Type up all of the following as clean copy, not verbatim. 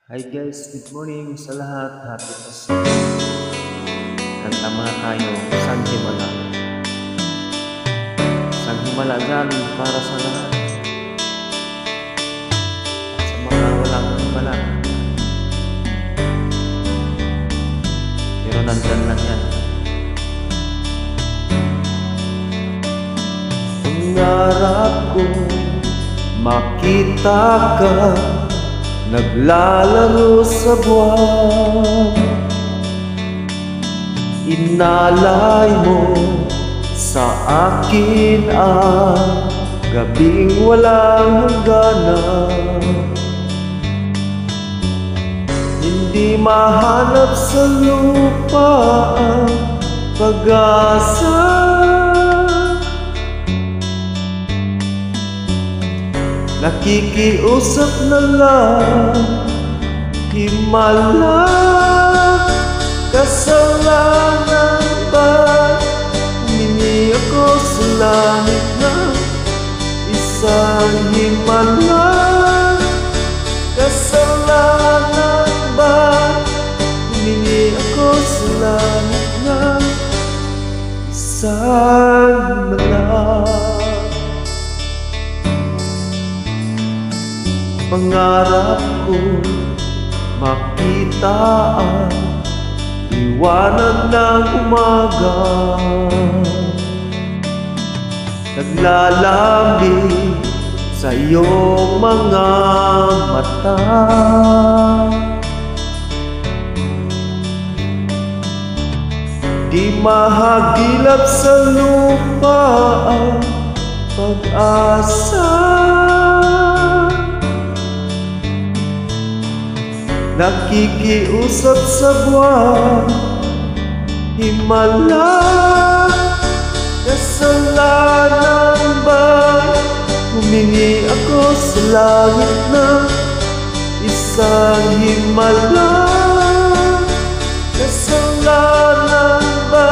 Hi guys, good morning sa lahat. Happy Pasko. Kanta muna tayo, San Himala. San Himala dyan para sa lahat. At sa mga walang himala. Pero nandyan lang yan. Pangarap ko makita ka naglalaro sa buwan. Inalay mo sa akin ang gabing walang hangganan. Hindi mahanap sa lupa ang pag-asa. Nakikiusap na lang, himala, kasalanan ba? Humingi ako sa langit na isang himala, kasalanan ba? Humingi ako sa langit na isang himala. Pangarap ko makita ang liwanag ng umaga, naglalambing sa iyong mga mata. Di mahagilap sa lupa ang pag-asa. Nakikiusap sa buwan, himala, kasalanan ba? Humingi ako sa langit na isang himala, kasalanan ba?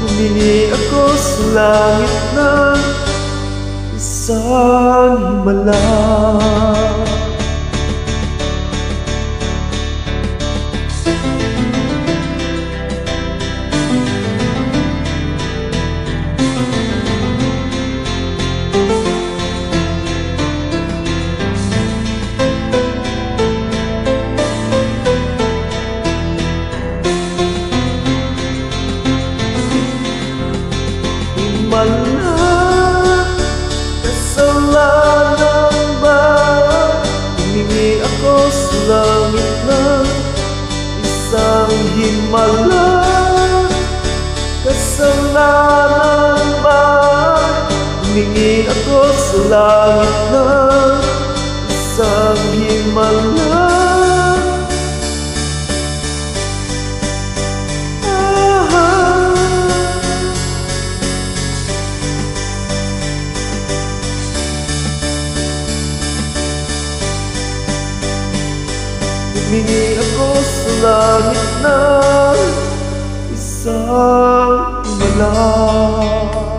Humingi ako sa langit na isang himala. Kasalanan ba? Humingi ako sa langit na isang himala, kasalanan ba? Humingi ako sa langit na isang himala. Humingi ako sa langit na isang himala.